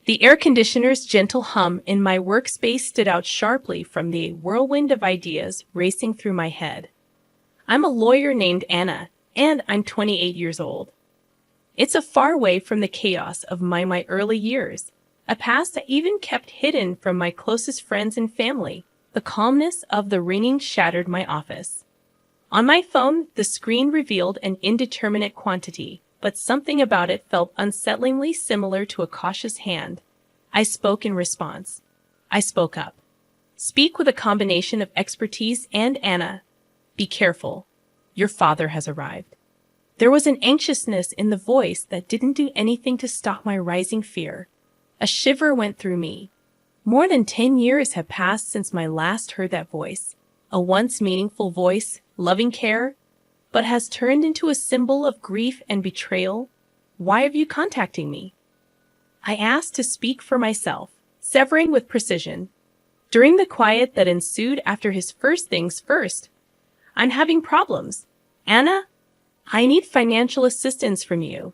The air conditioner's gentle hum in my workspace stood out sharply from the whirlwind of ideas racing through my head. I'm a lawyer named Anna, and I'm 28 years old. It's a far way from the chaos of my early years, a past I even kept hidden from my closest friends and family. The calmness of the ringing shattered my office. On my phone, the screen revealed an indeterminate quantity, but something about it felt unsettlingly similar to a cautious hand. I spoke in response. I spoke up. Speak with a combination of expertise and Anna. Be careful. Your father has arrived. There was an anxiousness in the voice that didn't do anything to stop my rising fear. A shiver went through me. More than 10 years have passed since I last heard that voice. A once meaningful voice, loving care, but has turned into a symbol of grief and betrayal. Why are you contacting me? I asked to speak for myself, severing with precision. During the quiet that ensued after his first things first, I'm having problems. Anna, I need financial assistance from you.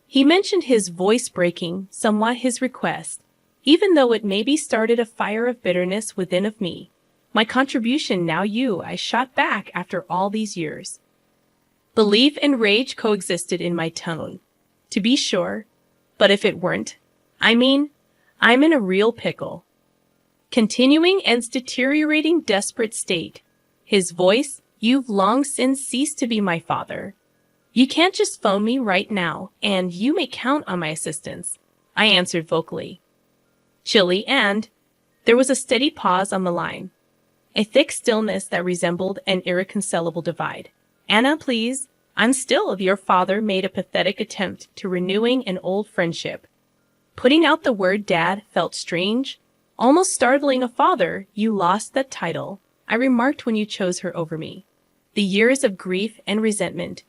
He mentioned, his voice breaking somewhat his request, even though it maybe started a fire of bitterness within of me. My contribution now I shot back after all these years. Belief and rage coexisted in my tone. To be sure, but if it weren't, I'm in a real pickle. Continuing Ed's deteriorating, desperate state. His voice, you've long since ceased to be my father. You can't just phone me right now, and you may count on my assistance, I answered vocally. Chilly, and there was a steady pause on the line. A thick stillness that resembled an irreconcilable divide. Anna, please. I'm still. Your father made a pathetic attempt to renewing an old friendship. Putting out the word dad felt strange, almost startling. A father, you lost that title, I remarked when you chose her over me. The years of grief and resentment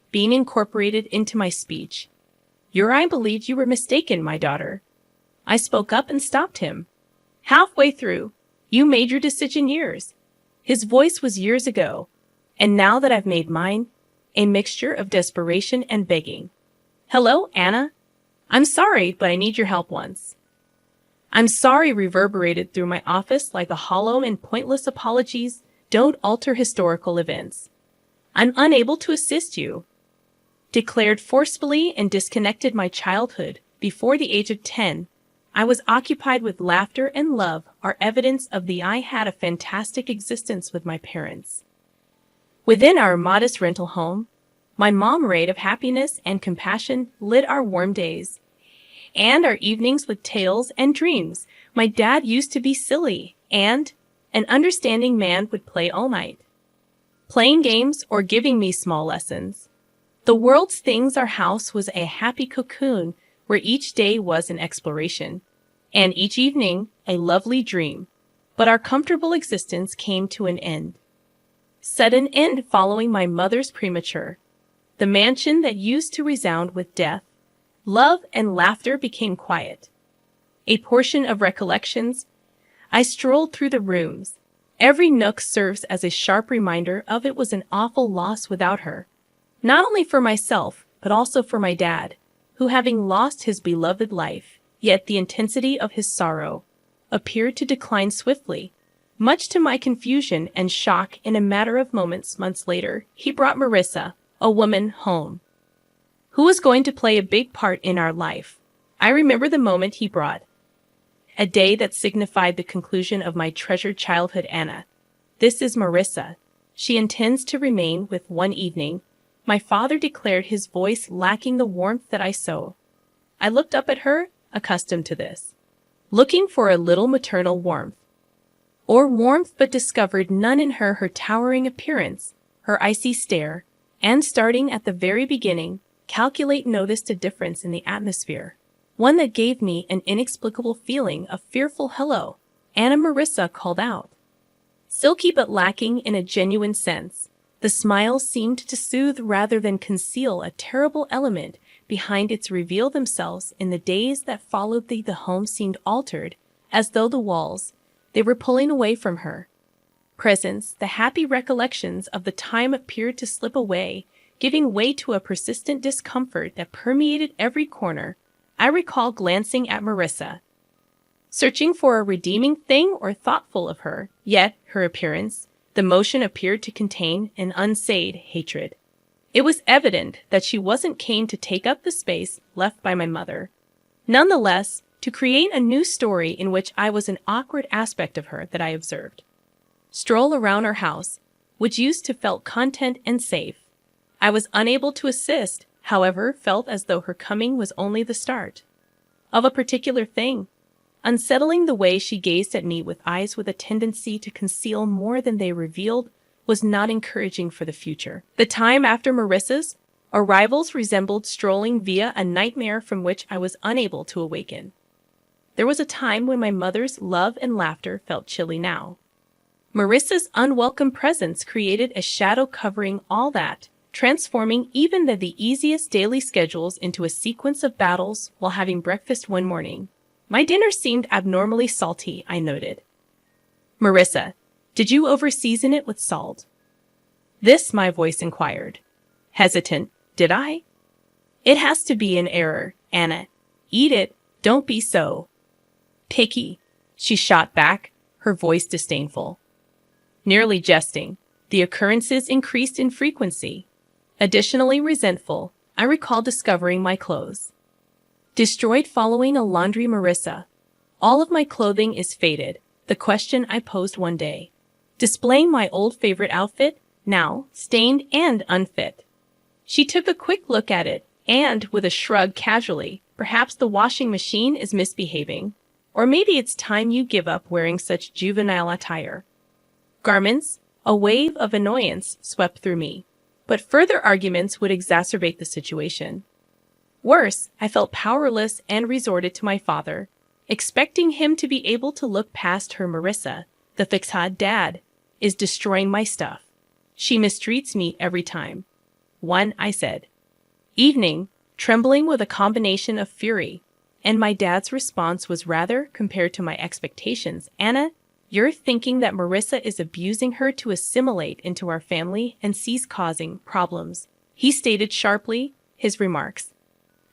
being incorporated into my speech. I believed you were mistaken, my daughter. I spoke up and stopped him. Halfway through, you made your decision years. His voice was years ago, and now that I've made mine, a mixture of desperation and begging. Hello, Anna? I'm sorry, but I need your help once. I'm sorry reverberated through my office like a hollow and pointless apologies don't alter historical events. I'm unable to assist you. Declared forcefully and disconnected my childhood. Before the age of 10, I was occupied with laughter and love are evidence of I had a fantastic existence with my parents. Within our modest rental home, my mom rate of happiness and compassion lit our warm days. And our evenings with tales and dreams. My dad used to be silly, and an understanding man would play all night, playing games or giving me small lessons. The world's things, our house was a happy cocoon where each day was an exploration, and each evening a lovely dream. But our comfortable existence came to an end. Sudden end following my mother's premature. The mansion that used to resound with death, love, and laughter became quiet. A portion of recollections, I strolled through the rooms. Every nook serves as a sharp reminder of it was an awful loss without her. Not only for myself, but also for my dad, who, having lost his beloved life, yet the intensity of his sorrow appeared to decline swiftly. Much to my confusion and shock, in a matter of months later, he brought Marissa, a woman, home, who was going to play a big part in our life. I remember the moment he brought. A day that signified the conclusion of my treasured childhood. Anna. This is Marissa. She intends to remain with one evening. My father declared, his voice lacking the warmth that I saw. I looked up at her, accustomed to this, looking for a little maternal warmth, but discovered none in her. Her towering appearance, her icy stare, and starting at the very beginning, noticed a difference in the atmosphere, one that gave me an inexplicable feeling of fearful hello. Anna, Marissa called out. Silky but lacking in a genuine sense. The smile seemed to soothe rather than conceal a terrible element behind its reveal themselves. In the days that followed, the home seemed altered, as though the walls, they were pulling away from her presence. The happy recollections of the time appeared to slip away, giving way to a persistent discomfort that permeated every corner. I recall glancing at Marissa, searching for a redeeming thing or thoughtful of her, yet her appearance, the motion appeared to contain an unsaid hatred. It was evident that she wasn't keen to take up the space left by my mother. Nonetheless, to create a new story in which I was an awkward aspect of her that I observed. Stroll around our house, which used to felt content and safe. I was unable to assist, however, felt as though her coming was only the start of a particular thing. Unsettling the way she gazed at me with eyes with a tendency to conceal more than they revealed was not encouraging for the future. The time after Marissa's arrivals resembled strolling via a nightmare from which I was unable to awaken. There was a time when my mother's love and laughter felt chilly now. Marissa's unwelcome presence created a shadow covering all that, transforming even the easiest daily schedules into a sequence of battles while having breakfast one morning. My dinner seemed abnormally salty, I noted. Marissa, did you over-season it with salt? This, my voice inquired. Hesitant, did I? It has to be an error, Anna. Eat it, don't be so picky, she shot back, her voice disdainful. Nearly jesting, the occurrences increased in frequency. Additionally resentful, I recall discovering my clothes destroyed following a laundry. Marissa, all of my clothing is faded, the question I posed one day. Displaying my old favorite outfit, now stained and unfit. She took a quick look at it, and, with a shrug casually, perhaps the washing machine is misbehaving. Or maybe it's time you give up wearing such juvenile attire. Garments, a wave of annoyance swept through me. But further arguments would exacerbate the situation. Worse, I felt powerless and resorted to my father, expecting him to be able to look past her. Marissa, the fixad dad, is destroying my stuff. She mistreats me every time. One, I said. Evening, trembling with a combination of fury, and my dad's response was rather, compared to my expectations, Anna, you're thinking that Marissa is abusing her to assimilate into our family and cease causing problems. He stated sharply, his remarks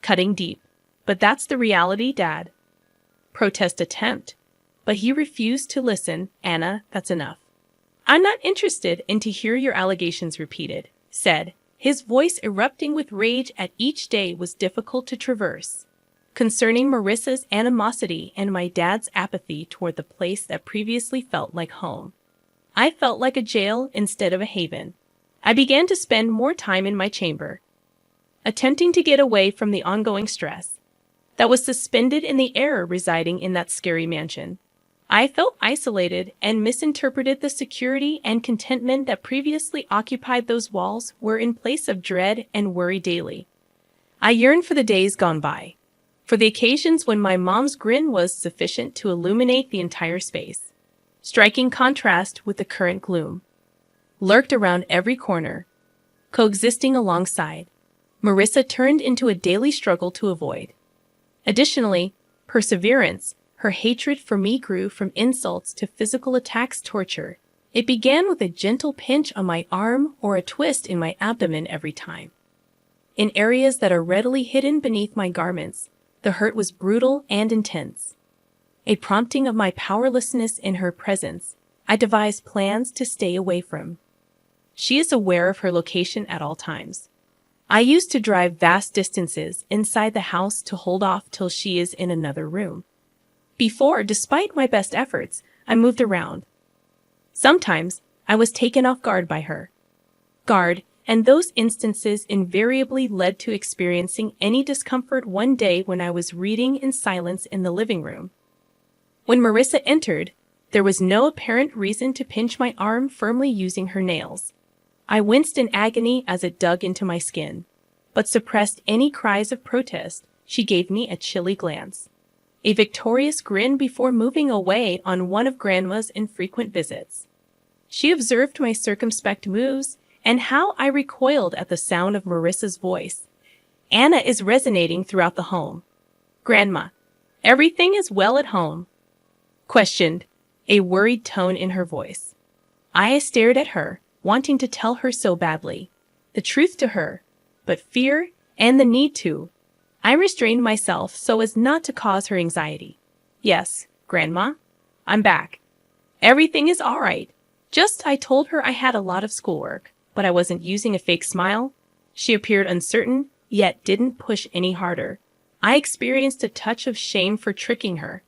cutting deep. But that's the reality, Dad. Protest attempt. But he refused to listen. Anna, that's enough. I'm not interested in to hear your allegations repeated, said, his voice erupting with rage at each day was difficult to traverse. Concerning Marissa's animosity and my dad's apathy toward the place that previously felt like home. I felt like a jail instead of a haven. I began to spend more time in my chamber, attempting to get away from the ongoing stress that was suspended in the air residing in that scary mansion. I felt isolated and misinterpreted the security and contentment that previously occupied those walls were in place of dread and worry daily. I yearned for the days gone by, for the occasions when my mom's grin was sufficient to illuminate the entire space. Striking contrast with the current gloom lurked around every corner, coexisting alongside. Marissa turned into a daily struggle to avoid. Additionally, perseverance, her hatred for me grew from insults to physical attacks, torture. It began with a gentle pinch on my arm or a twist in my abdomen every time. In areas that are readily hidden beneath my garments, the hurt was brutal and intense. A prompting of my powerlessness in her presence, I devised plans to stay away from. She is aware of her location at all times. I used to drive vast distances inside the house to hold off till she is in another room. Before, despite my best efforts, I moved around. Sometimes, I was taken off guard by her. And those instances invariably led to experiencing any discomfort. One day when I was reading in silence in the living room. When Marissa entered, there was no apparent reason to pinch my arm firmly using her nails. I winced in agony as it dug into my skin, but suppressed any cries of protest. She gave me a chilly glance, a victorious grin before moving away on one of Grandma's infrequent visits. She observed my circumspect moves and how I recoiled at the sound of Marissa's voice. Anna is resonating throughout the home. Grandma, everything is well at home? Questioned, a worried tone in her voice. I stared at her, wanting to tell her so badly, the truth to her, but fear and the need to. I restrained myself so as not to cause her anxiety. Yes, Grandma, I'm back. Everything is all right. I told her I had a lot of schoolwork, but I wasn't using a fake smile. She appeared uncertain, yet didn't push any harder. I experienced a touch of shame for tricking her.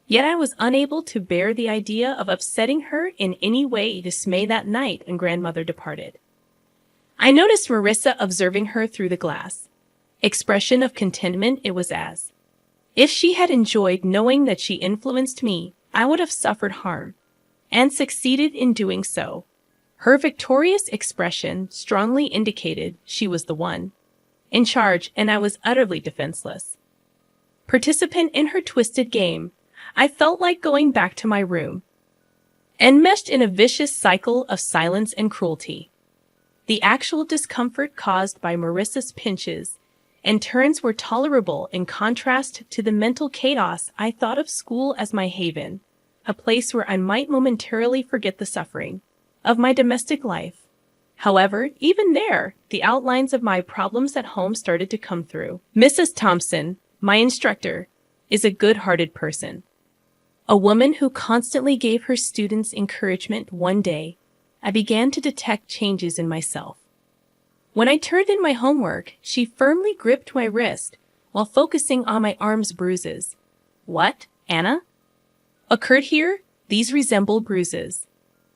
Yet I was unable to bear the idea of upsetting her in any way. Dismay that night when grandmother departed. I noticed Marissa observing her through the glass. Expression of contentment it was as if she had enjoyed knowing that she influenced me. I would have suffered harm, and succeeded in doing so. Her victorious expression strongly indicated she was the one in charge, and I was utterly defenseless. Participant in her twisted game, I felt like going back to my room, enmeshed in a vicious cycle of silence and cruelty. The actual discomfort caused by Marissa's pinches and turns were tolerable in contrast to the mental chaos. I thought of school as my haven, a place where I might momentarily forget the suffering of my domestic life. However, even there, the outlines of my problems at home started to come through. Mrs. Thompson, my instructor, is a good-hearted person. A woman who constantly gave her students encouragement. One day, I began to detect changes in myself. When I turned in my homework, she firmly gripped my wrist while focusing on my arm's bruises. What, Anna? Occurred here? These resemble bruises.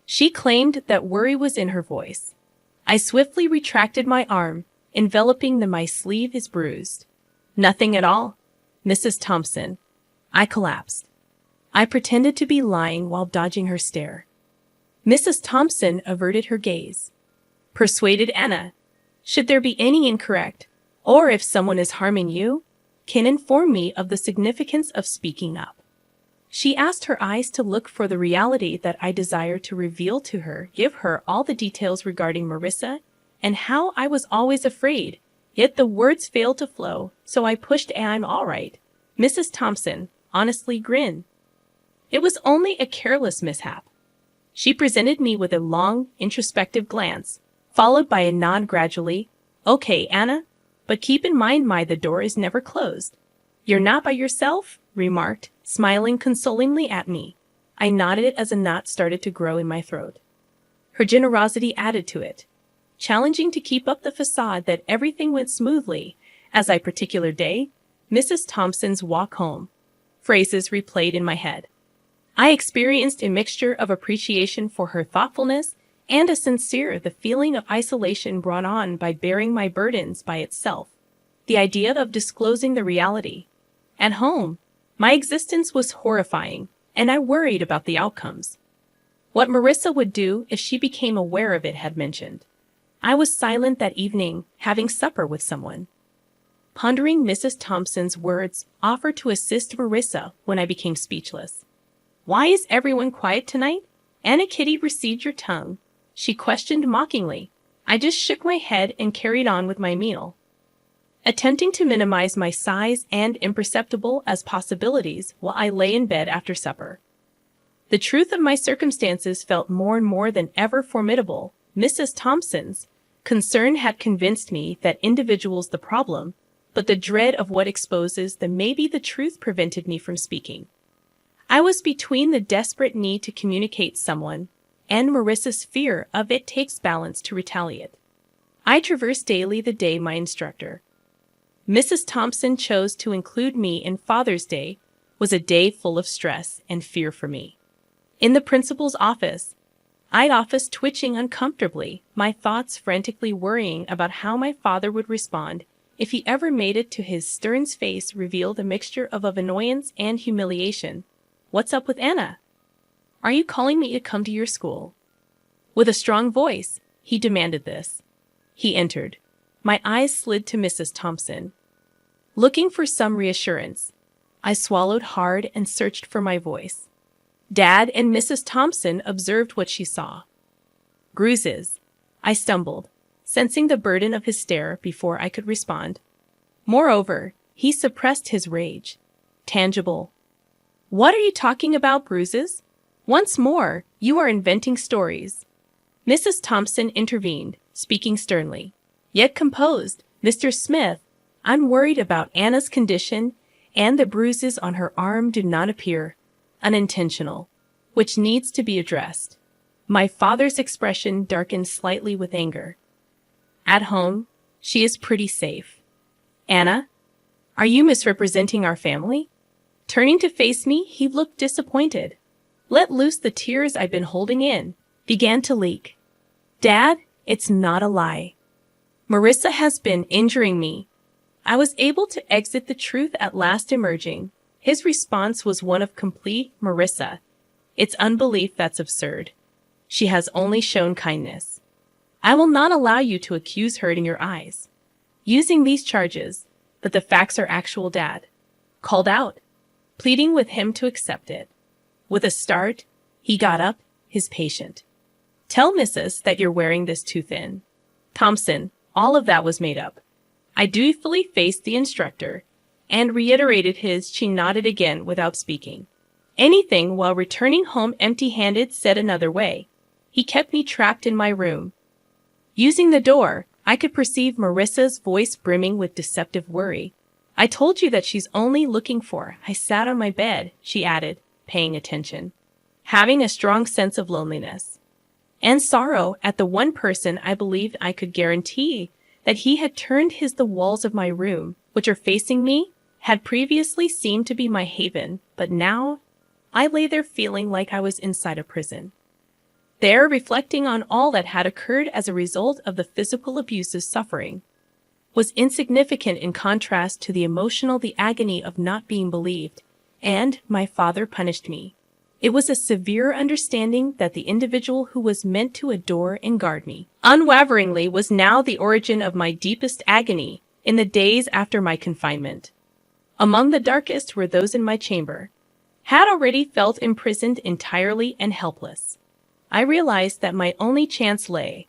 She claimed that worry was in her voice. I swiftly retracted my arm, enveloping my sleeve is bruised. Nothing at all, Mrs. Thompson. I collapsed. I pretended to be lying while dodging her stare. Mrs. Thompson averted her gaze. Persuaded Anna, should there be any incorrect, or if someone is harming you, can inform me of the significance of speaking up. She asked her eyes to look for the reality that I desire to reveal to her, give her all the details regarding Marissa and how I was always afraid, yet the words failed to flow, so I pushed I'm all right. Mrs. Thompson honestly grinned. It was only a careless mishap. She presented me with a long, introspective glance, followed by a nod gradually. Okay, Anna, but keep in mind the door is never closed. You're not by yourself, remarked, smiling consolingly at me. I nodded as a knot started to grow in my throat. Her generosity added to it, challenging to keep up the facade that everything went smoothly. As I particular day, Mrs. Thompson's walk home. Phrases replayed in my head. I experienced a mixture of appreciation for her thoughtfulness and a sincere the feeling of isolation brought on by bearing my burdens by itself. The idea of disclosing the reality. At home, my existence was horrifying, and I worried about the outcomes. What Marissa would do if she became aware of it had mentioned. I was silent that evening, having supper with someone. Pondering Mrs. Thompson's words, offered to assist Marissa when I became speechless. Why is everyone quiet tonight? Anna Kitty received your tongue, she questioned mockingly. I just shook my head and carried on with my meal, attempting to minimize my size and imperceptible as possibilities while I lay in bed after supper. The truth of my circumstances felt more and more than ever formidable. Mrs. Thompson's concern had convinced me that individuals the problem, but the dread of what exposes the maybe the truth prevented me from speaking. I was between the desperate need to communicate someone and Marissa's fear of it takes balance to retaliate. I traversed daily the day my instructor, Mrs. Thompson, chose to include me in Father's Day was a day full of stress and fear for me. In the principal's office, twitching uncomfortably, my thoughts frantically worrying about how my father would respond if he ever made it to his stern face revealed a mixture of annoyance and humiliation. What's up with Anna? Are you calling me to come to your school? With a strong voice, he demanded this. He entered. My eyes slid to Mrs. Thompson. Looking for some reassurance, I swallowed hard and searched for my voice. Dad and Mrs. Thompson observed what she saw. Bruises. I stumbled, sensing the burden of his stare before I could respond. Moreover, he suppressed his rage. Tangible. What are you talking about, bruises? Once more, you are inventing stories. Mrs. Thompson intervened, speaking sternly, yet composed. Mr. Smith, I'm worried about Anna's condition, and the bruises on her arm do not appear unintentional, which needs to be addressed. My father's expression darkened slightly with anger. At home, she is pretty safe. Anna, are you misrepresenting our family? Turning to face me, he looked disappointed. Let loose the tears I'd been holding in, began to leak. Dad, it's not a lie. Marissa has been injuring me. I was able to exit the truth at last emerging. His response was one of complete Marissa. It's unbelief that's absurd. She has only shown kindness. I will not allow you to accuse her in your eyes. Using these charges, but the facts are actual, Dad. Called out, pleading with him to accept it. With a start, he got up, his patient. Tell Mrs. that you're wearing this too thin. Thompson, all of that was made up. I dutifully faced the instructor and reiterated his. She nodded again without speaking. Anything while returning home empty-handed, said another way. He kept me trapped in my room. Using the door, I could perceive Marissa's voice brimming with deceptive worry. I told you that she's only looking for. I sat on my bed, she added, paying attention, having a strong sense of loneliness and sorrow at the one person I believed I could guarantee that he had turned the walls of my room, which are facing me, had previously seemed to be my haven, but now I lay there feeling like I was inside a prison. There, reflecting on all that had occurred as a result of the physical abuse's suffering, was insignificant in contrast to the agony of not being believed, and my father punished me. It was a severe understanding that the individual who was meant to adore and guard me unwaveringly was now the origin of my deepest agony in the days after my confinement. Among the darkest were those in my chamber. Had already felt imprisoned entirely and helpless. I realized that my only chance lay.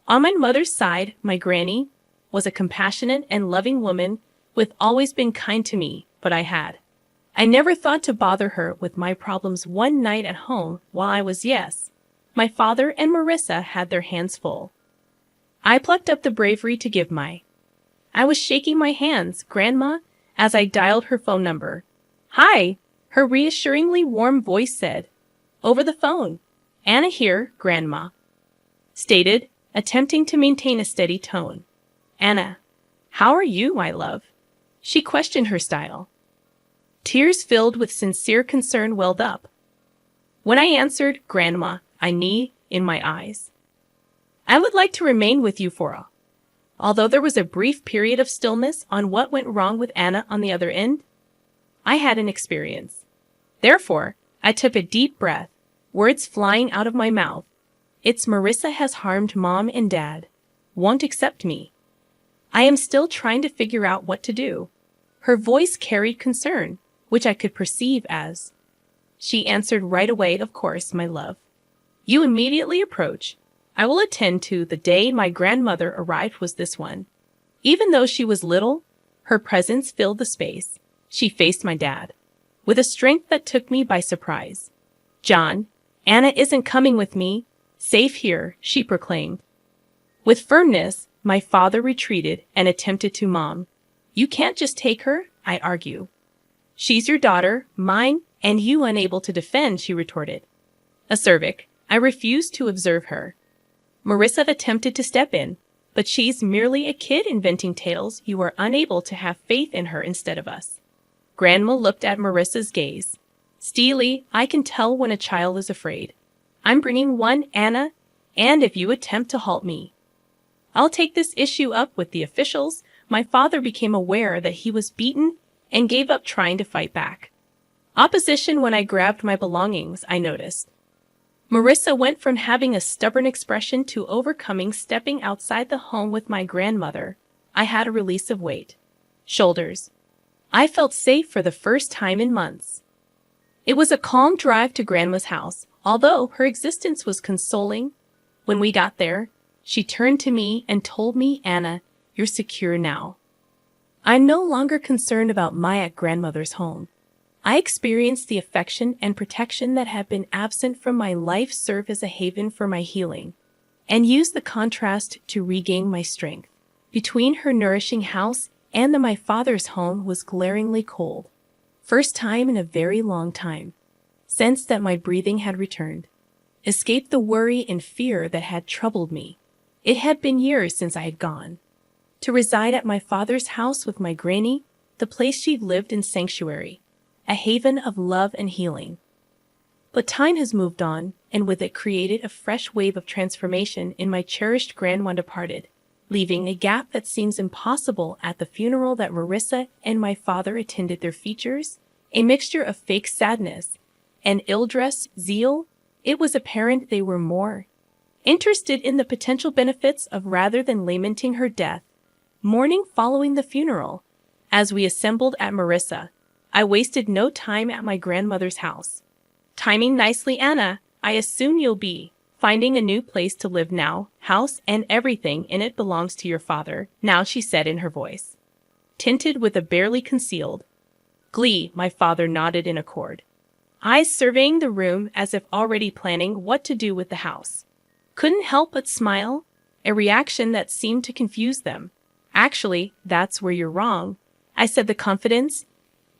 On my mother's side, my granny was a compassionate and loving woman with always been kind to me, but I never thought to bother her with my problems one night at home while I was my father and Marissa had their hands full. I plucked up the bravery to give I was shaking my hands, Grandma, as I dialed her phone number. Hi, her reassuringly warm voice said. Over the phone. Anna here, Grandma. Stated, attempting to maintain a steady tone. Anna, how are you, my love? She questioned her style. Tears filled with sincere concern welled up. When I answered, Grandma, I knee in my eyes. I would like to remain with you although there was a brief period of stillness on what went wrong with Anna on the other end. I had an experience. Therefore, I took a deep breath, words flying out of my mouth. It's Marissa has harmed Mom and Dad. Won't accept me. I am still trying to figure out what to do. Her voice carried concern, which I could perceive as. She answered right away, of course, my love. You immediately approach. I will attend to. The day my grandmother arrived was this one. Even though she was little, her presence filled the space. She faced my dad with a strength that took me by surprise. John, Anna isn't coming with me. Safe here, she proclaimed. With firmness, my father retreated and attempted to Mom. You can't just take her, I argue. She's your daughter, mine, and you unable to defend, she retorted. Acerbic, I refused to observe her. Marissa attempted to step in, but she's merely a kid inventing tales. You are unable to have faith in her instead of us. Grandma looked at Marissa's gaze. Steely, I can tell when a child is afraid. I'm bringing one, Anna, and if you attempt to halt me, I'll take this issue up with the officials. My father became aware that he was beaten and gave up trying to fight back. Opposition when I grabbed my belongings, I noticed. Marissa went from having a stubborn expression to overcoming. Stepping outside the home with my grandmother, I had a release of weight. Shoulders. I felt safe for the first time in months. It was a calm drive to Grandma's house, although her existence was consoling. When we got there, she turned to me and told me, Anna, you're secure now. I'm no longer concerned about Maya at grandmother's home. I experienced the affection and protection that had been absent from my life serve as a haven for my healing, and used the contrast to regain my strength. Between her nourishing house and my father's home was glaringly cold. First time in a very long time. sensed that my breathing had returned, escaped the worry and fear that had troubled me. It had been years since I had gone to reside at my father's house with my granny, the place she'd lived in sanctuary, a haven of love and healing. But time has moved on, and with it created a fresh wave of transformation in my cherished grandma departed, leaving a gap that seems impossible at the funeral that Marissa and my father attended. Their features, a mixture of fake sadness and ill-dressed zeal. It was apparent they were more interested in the potential benefits of rather than lamenting her death. Morning following the funeral, as we assembled at Marissa, I wasted no time at my grandmother's house. Timing nicely, Anna. I assume you'll be finding a new place to live now. House and everything in it belongs to your father now, she said in her voice, tinted with a barely concealed glee. My father nodded in accord, eyes surveying the room as if already planning what to do with the house. Couldn't help but smile, a reaction that seemed to confuse them. Actually, that's where you're wrong, I said, the confidence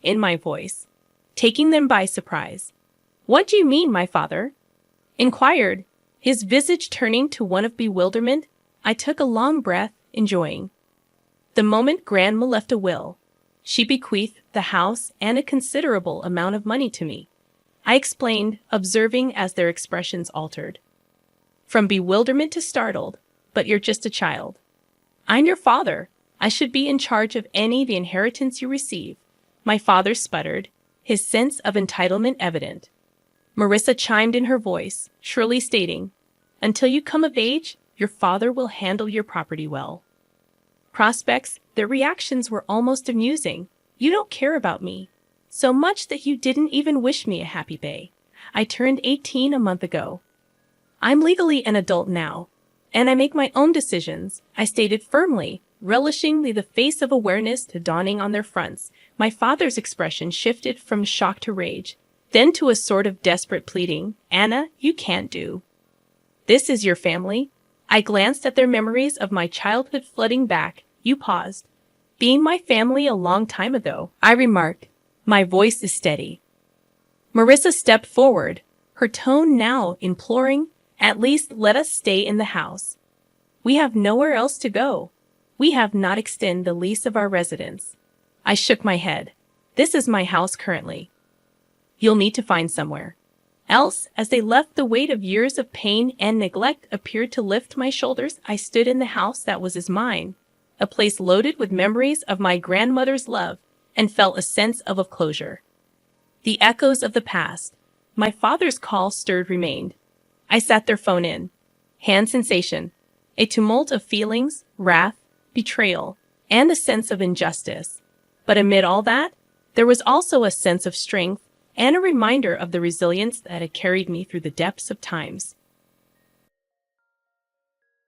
in my voice taking them by surprise. What do you mean, my father inquired, his visage turning to one of bewilderment. I took a long breath, enjoying the moment. Grandma left a will. She bequeathed the house and a considerable amount of money to me, I explained, observing as their expressions altered from bewilderment to startled. But you're just a child. I'm your father. I should be in charge of the inheritance you receive, my father sputtered, his sense of entitlement evident. Marissa chimed in her voice, shrilly stating, until you come of age, your father will handle your property well. Prospects, their reactions were almost amusing. You don't care about me so much that you didn't even wish me a happy day. I turned 18 a month ago. I'm legally an adult now, and I make my own decisions, I stated firmly, relishing the face of awareness to dawning on their fronts. My father's expression shifted from shock to rage, then to a sort of desperate pleading. Anna, you can't do this. Is your family? I glanced at their memories of my childhood flooding back. You paused. Being my family a long time ago, I remarked. My voice is steady. Marissa stepped forward, her tone now imploring. At least let us stay in the house. We have nowhere else to go. We have not extended the lease of our residence. I shook my head. This is my house currently. You'll need to find somewhere else. As they left, the weight of years of pain and neglect appeared to lift my shoulders. I stood in the house that was as mine, a place loaded with memories of my grandmother's love, and felt a sense of closure. The echoes of the past, my father's call stirred, remained. I sat their phone in. Hand sensation. A tumult of feelings, wrath, betrayal, and a sense of injustice. But amid all that, there was also a sense of strength and a reminder of the resilience that had carried me through the depths of times.